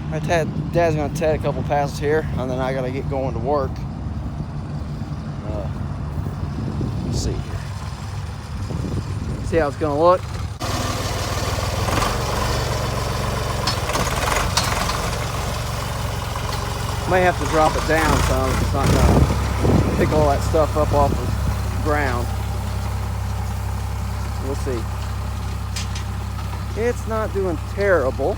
Dad's gonna ted a couple passes here, and then I gotta get going to work. Let's see here. See how it's gonna look. May have to drop it down some. It's not gonna pick all that stuff up off the ground. We'll see. It's not doing terrible.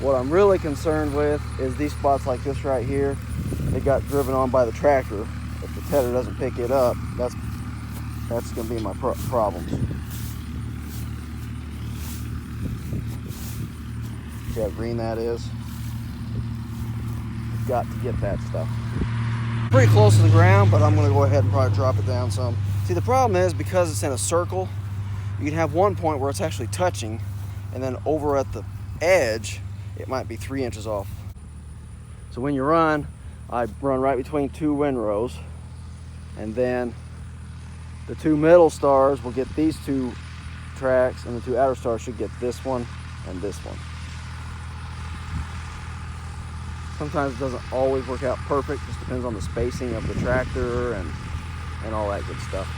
What I'm really concerned with is these spots like this right here. It got driven on by the tractor. If the tedder doesn't pick it up, that's going to be my problems. See how green that is? You've got to get that stuff. Pretty close to the ground, but I'm going to go ahead and probably drop it down some. See, the problem is because it's in a circle, you can have one point where it's actually touching, and then over at the edge, it might be 3 inches off. So when you run, I run right between two windrows, and then the two middle stars will get these two tracks, and the two outer stars should get this one and this one. Sometimes it doesn't always work out perfect, just depends on the spacing of the tractor and all that good stuff.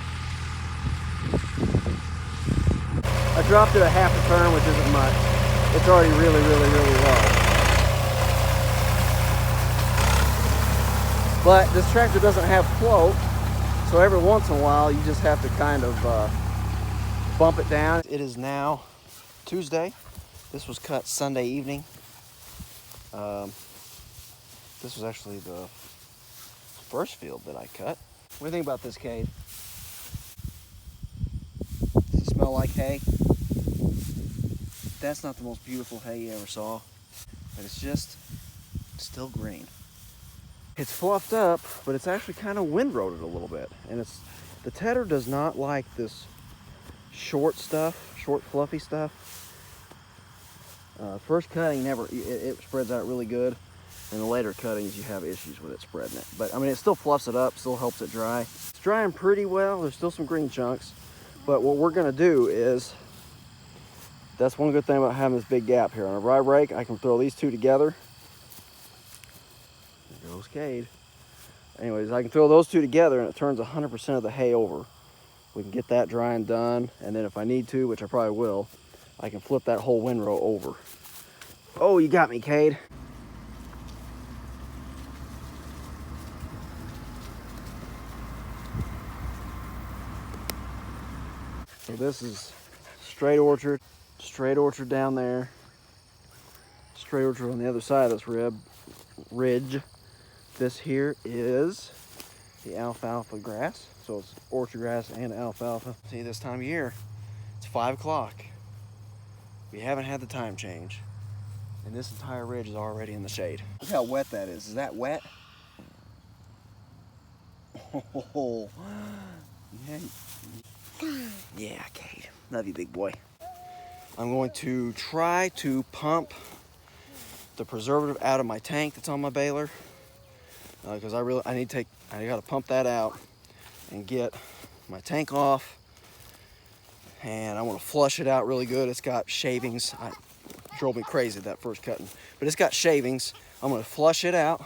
I dropped it a half a turn, which isn't much. It's already really low. But this tractor doesn't have float, so every once in a while you just have to kind of bump it down. It is now Tuesday. This was cut Sunday evening. This was actually the first field that I cut. What do you think about this, Cade? Does it smell like hay? That's not the most beautiful hay you ever saw, but it's just still green. It's fluffed up, but it's actually kind of windrowed a little bit. And the tedder does not like this short stuff, short fluffy stuff. First cutting, it spreads out really good. In the later cuttings, you have issues with it spreading it. But I mean, it still fluffs it up, still helps it dry. It's drying pretty well. There's still some green chunks. But what we're gonna do is, that's one good thing about having this big gap here. On a dry rake, I can throw these two together. There goes Cade. Anyways, I can throw those two together and it turns 100% of the hay over. We can get that dry and done. And then if I need to, which I probably will, I can flip that whole windrow over. Oh, you got me, Cade. So this is straight orchard down there, straight orchard on the other side of this ridge. This here is the alfalfa grass. So it's orchard grass and alfalfa. See, this time of year, it's 5 o'clock. We haven't had the time change. And this entire ridge is already in the shade. Look how wet that is. Is that wet? Oh, yeah. Yeah, Cade. Love you, big boy. I'm going to try to pump the preservative out of my tank that's on my baler, because I gotta pump that out and get my tank off, and I want to flush it out really good. It's got shavings. It drove me crazy that first cutting, but it's got shavings. I'm gonna flush it out.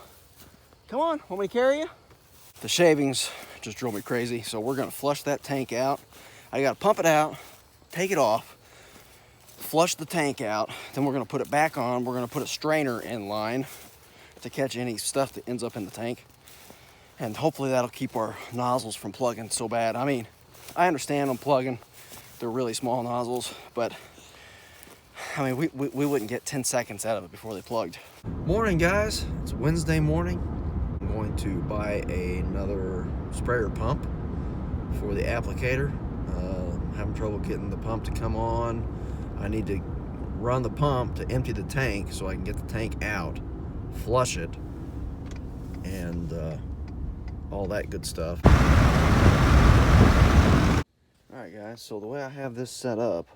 Come on, want me to carry you? The shavings just drove me crazy, so we're gonna flush that tank out. I gotta pump it out, take it off, flush the tank out, then we're gonna put it back on. We're gonna put a strainer in line to catch any stuff that ends up in the tank. And hopefully that'll keep our nozzles from plugging so bad. I mean, I understand them plugging. They're really small nozzles, but I mean, we wouldn't get 10 seconds out of it before they plugged. Morning, guys. It's Wednesday morning. I'm going to buy another sprayer pump for the applicator. I'm having trouble getting the pump to come on. I need to run the pump to empty the tank so I can get the tank out, flush it, and all that good stuff. Alright guys, so the way I have this set up,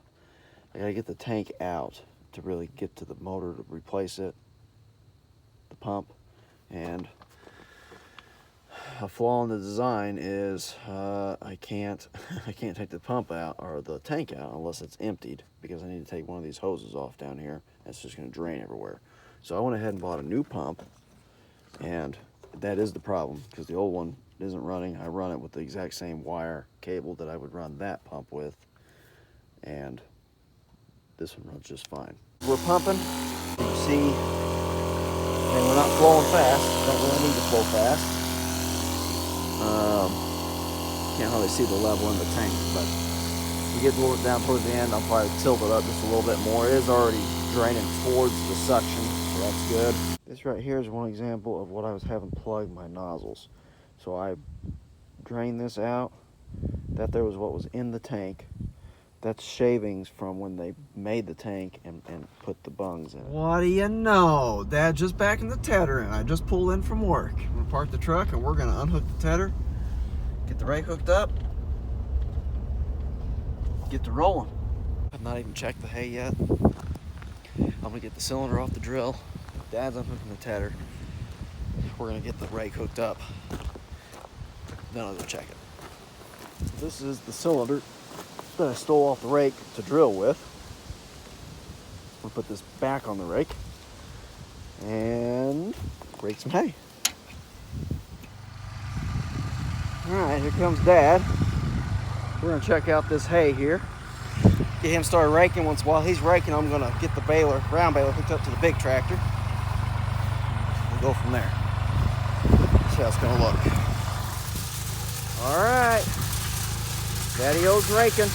I gotta get the tank out to really get to the motor to replace it, the pump, and a flaw in the design is I can't take the pump out or the tank out unless it's emptied, because I need to take one of these hoses off down here. It's just going to drain everywhere. So I went ahead and bought a new pump, and that is the problem because the old one isn't running. I run it with the exact same wire cable that I would run that pump with, and this one runs just fine. We're pumping. You see, and we're not flowing fast. Don't really need to flow fast. Can't hardly see the level in the tank, but we get down towards the end, I'll probably tilt it up just a little bit more. It is already draining towards the suction, so that's good. This right here is one example of what I was having plugged my nozzles. So I drained this out. That there was what was in the tank. That's shavings from when they made the tank and put the bungs in it. What do you know? Dad just backing the tedder in. I just pulled in from work. I'm gonna park the truck and we're gonna unhook the tedder, get the rake hooked up, get to rolling. I've not even checked the hay yet. I'm gonna get the cylinder off the drill. Dad's unhooking the tedder. We're gonna get the rake hooked up. Then I'll go check it. This is the cylinder that I stole off the rake to drill with. We'll put this back on the rake and rake some hay. All right, here comes Dad. We're gonna check out this hay here. Get him started raking. While he's raking, I'm gonna get the baler, round baler, hooked up to the big tractor. We'll go from there. See how it's gonna look. All right, Daddy-O's raking.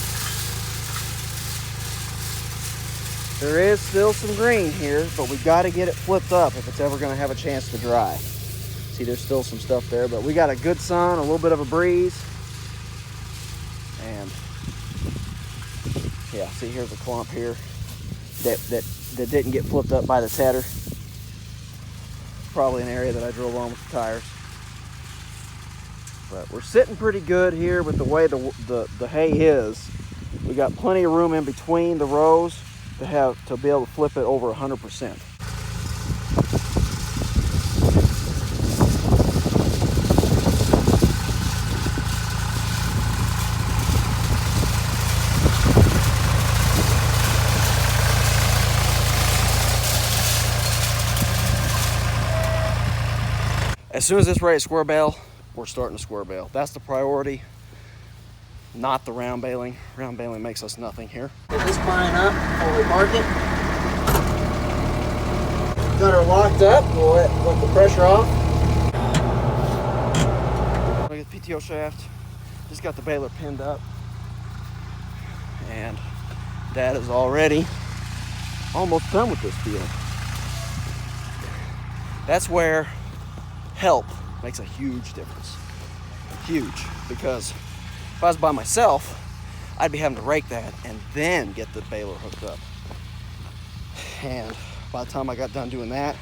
There is still some green here, but we got to get it flipped up if it's ever going to have a chance to dry. See, there's still some stuff there, but we got a good sun, a little bit of a breeze. And yeah, see, here's a clump here that didn't get flipped up by the tedder. Probably an area that I drove on with the tires. But we're sitting pretty good here with the way the hay is. We got plenty of room in between the rows to be able to flip it over 100%. As soon as it's ready to square bale, we're starting to square bale. That's the priority, not the round baling. Round baling makes us nothing here. Get this pine up before we mark it. Got her locked up. We'll let the pressure off. Look at the PTO shaft. Just got the baler pinned up. And Dad is already almost done with this field. That's where help makes a huge difference. Huge, because if I was by myself, I'd be having to rake that and then get the baler hooked up. And by the time I got done doing that,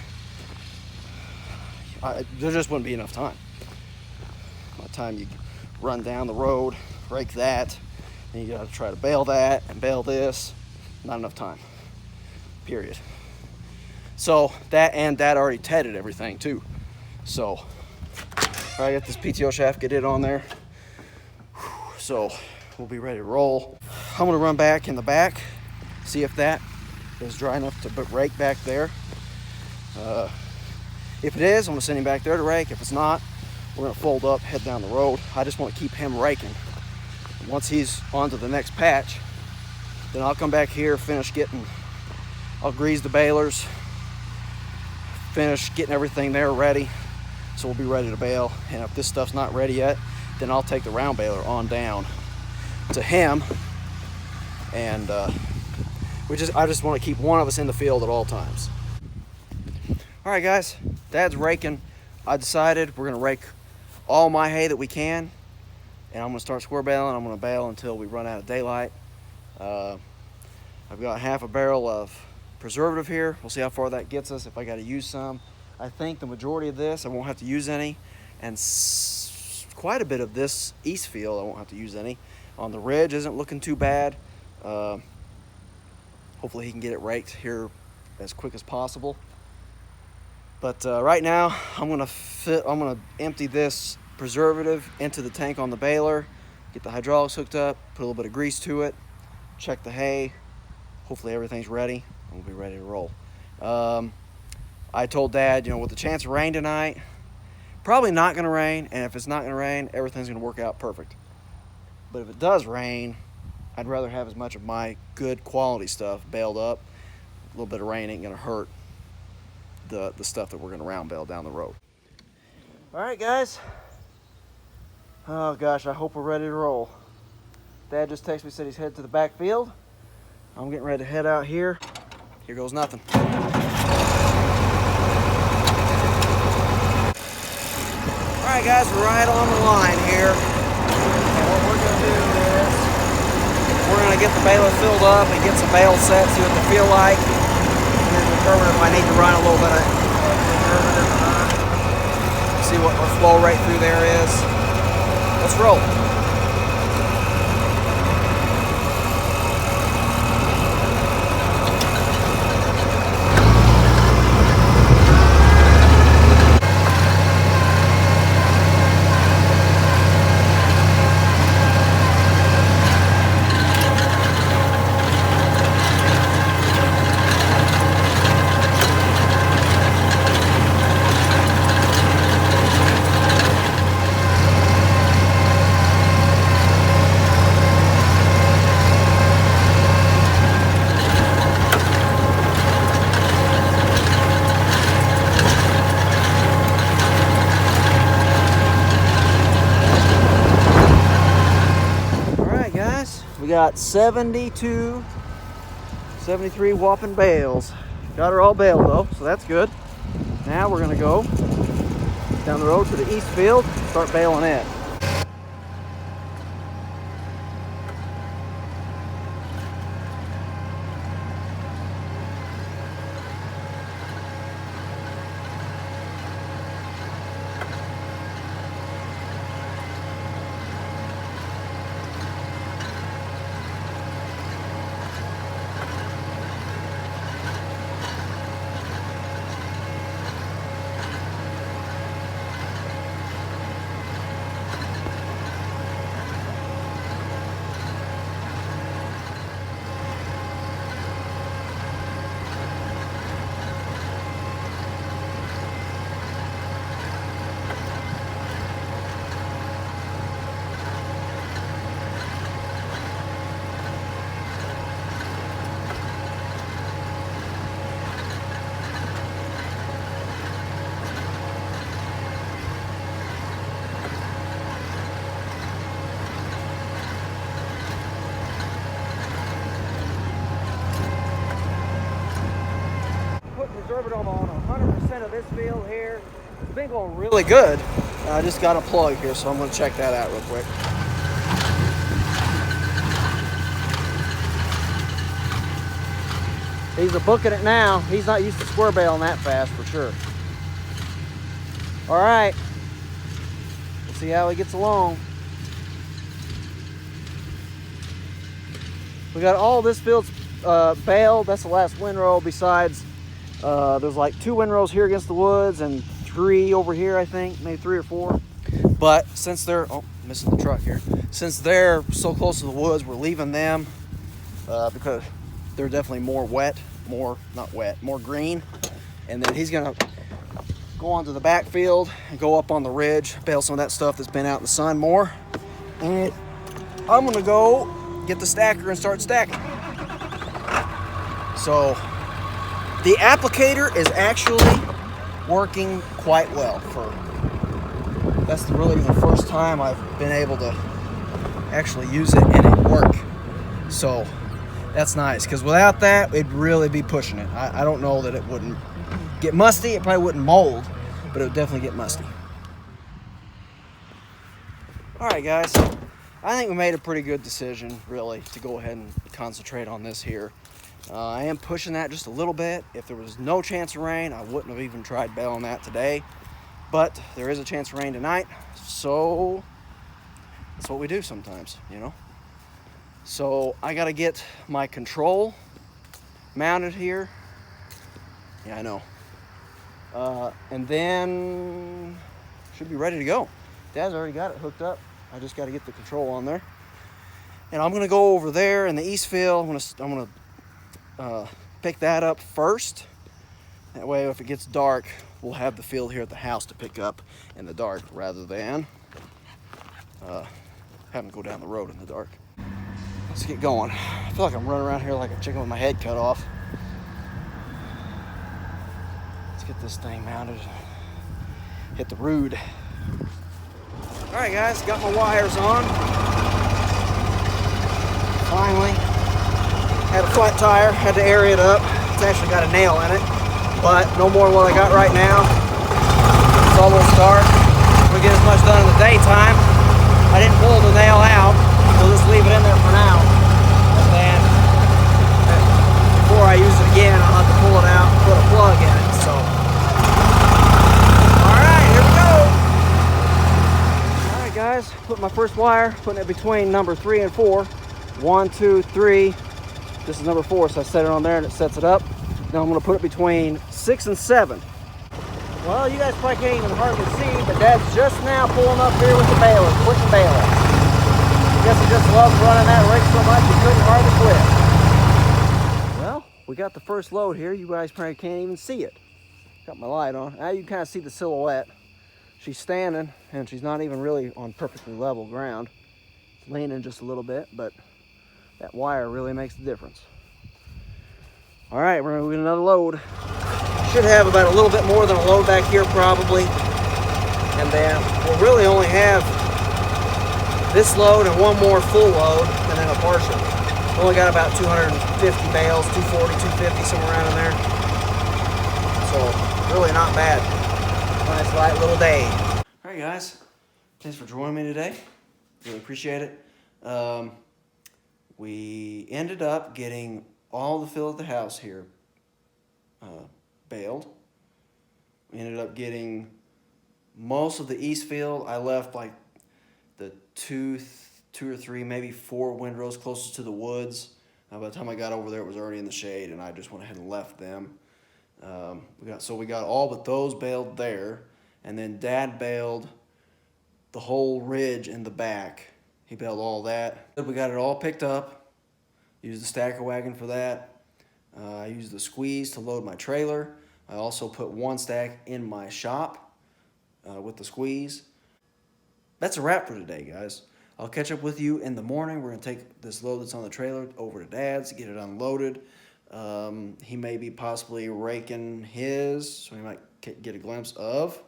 there just wouldn't be enough time. By the time you run down the road, rake that, and you gotta try to bale that and bale this, not enough time, period. So that, and Dad already tedded everything too. So I got this PTO shaft, get it on there. So we'll be ready to roll. I'm gonna run back in the back, see if that is dry enough to rake back there. If it is, I'm gonna send him back there to rake. If it's not, we're gonna fold up, head down the road. I just wanna keep him raking. Once he's on to the next patch, then I'll come back here, I'll grease the balers, finish getting everything there ready. So we'll be ready to bale. And if this stuff's not ready yet, then I'll take the round baler on down to him. And I just want to keep one of us in the field at all times. All right, guys, Dad's raking. I decided we're gonna rake all my hay that we can, and I'm gonna start square baling. I'm gonna bale until we run out of daylight. I've got half a barrel of preservative here. We'll see how far that gets us, if I gotta use some. I think the majority of this, I won't have to use any, and quite a bit of this east field, I won't have to use any. On the ridge, isn't looking too bad. Hopefully he can get it raked here as quick as possible. But right now, I'm gonna empty this preservative into the tank on the baler, get the hydraulics hooked up, put a little bit of grease to it, check the hay. Hopefully everything's ready, and we'll be ready to roll. I told Dad, with the chance of rain tonight, probably not going to rain, and if it's not going to rain, everything's going to work out perfect. But if it does rain, I'd rather have as much of my good quality stuff baled up. A little bit of rain ain't going to hurt the stuff that we're going to round bale down the road. All right, guys. Oh, gosh, I hope we're ready to roll. Dad just texted me, said he's headed to the back field. I'm getting ready to head out here. Here goes nothing. All right, guys, we're right on the line here. And what we're going to do is we're going to get the baler filled up and get some bales set, see what they feel like. And then determine if I need to run a little bit of preservative or not. See what our flow rate through there is. Let's roll. We got 72, 73 whopping bales. Got her all baled though, so that's good. Now we're gonna go down the road to the east field, start baling it. Preservative on 100% of this field here. It's been going really good. I just got a plug here, so I'm going to check that out real quick. He's a booking it now. He's not used to square baling that fast for sure. All right, we'll see how he gets along. We got all this field baled. That's the last windrow. Besides, there's like 2 windrows here against the woods and 3 over here, I think, maybe 3 or 4. But since they're, missing the truck here. Since they're so close to the woods, we're leaving them because they're definitely more wet, more green. And then he's gonna go onto the backfield and go up on the ridge, bale some of that stuff that's been out in the sun more. And I'm gonna go get the stacker and start stacking. So the applicator is actually working quite well. That's really the first time I've been able to actually use it and it work. So that's nice, because without that, it'd really be pushing it. I don't know that it wouldn't get musty. It probably wouldn't mold, but it would definitely get musty. All right, guys. I think we made a pretty good decision, really, to go ahead and concentrate on this here. I am pushing that just a little bit. If there was no chance of rain, I wouldn't have even tried baling that today. But there is a chance of rain tonight, so that's what we do sometimes, you know. So I gotta get my control mounted here. Yeah, I know. And then should be ready to go. Dad's already got it hooked up. I just got to get the control on there. And I'm gonna go over there in the east field. I'm gonna pick that up first. That way, if it gets dark, we'll have the field here at the house to pick up in the dark rather than having to go down the road in the dark. Let's get going. I feel like I'm running around here like a chicken with my head cut off. Let's get this thing mounted. Hit the rood. All right, guys, got my wires on. Finally, had a flat tire, had to air it up. It's actually got a nail in it, but no more than what I got right now. It's almost dark. We get as much done in the daytime. I didn't pull the nail out. We'll just leave it in there for now. And then before I use it again, I'll have to pull it out and put a plug in it. So, all right, here we go. All right, guys, put my first wire, putting it between number 3 and 4. 1, 2, 3. This is number 4, so I set it on there and it sets it up. Now I'm going to put it between 6 and 7. Well, you guys probably can't even hardly see, but Dad's just now pulling up here with the baler, quitting baling. I guess he just loves running that rake so much he couldn't hardly quit. Well, we got the first load here. You guys probably can't even see it. Got my light on. Now you can kind of see the silhouette. She's standing, and she's not even really on perfectly level ground. It's leaning just a little bit, but that wire really makes the difference. All right, we're gonna get another load. Should have about a little bit more than a load back here probably. And then we'll really only have this load and one more full load and then a partial. Only got about 250 bales, 240, 250, somewhere around in there. So really not bad. Nice light little day. All right, guys, thanks for joining me today. Really appreciate it. We ended up getting all the fill at the house here baled. We ended up getting most of the east field. I left like the two or three, maybe 4 windrows closest to the woods. By the time I got over there, it was already in the shade, and I just went ahead and left them. We got all but those baled there, and then Dad baled the whole ridge in the back. He baled all that. We got it all picked up. Used the stacker wagon for that. I used the squeeze to load my trailer. I also put one stack in my shop with the squeeze. That's a wrap for today, guys. I'll catch up with you in the morning. We're going to take this load that's on the trailer over to Dad's, get it unloaded. He may be possibly raking his, so we might get a glimpse of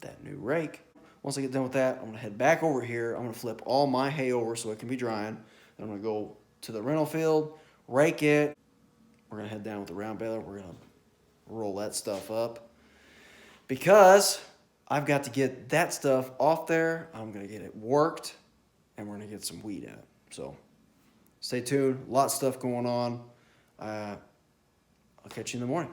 that new rake. Once I get done with that, I'm going to head back over here. I'm going to flip all my hay over so it can be drying. Then I'm going to go to the rental field, rake it. We're going to head down with the round baler. We're going to roll that stuff up because I've got to get that stuff off there. I'm going to get it worked, and we're going to get some weed in it. So stay tuned. A lot of stuff going on. I'll catch you in the morning.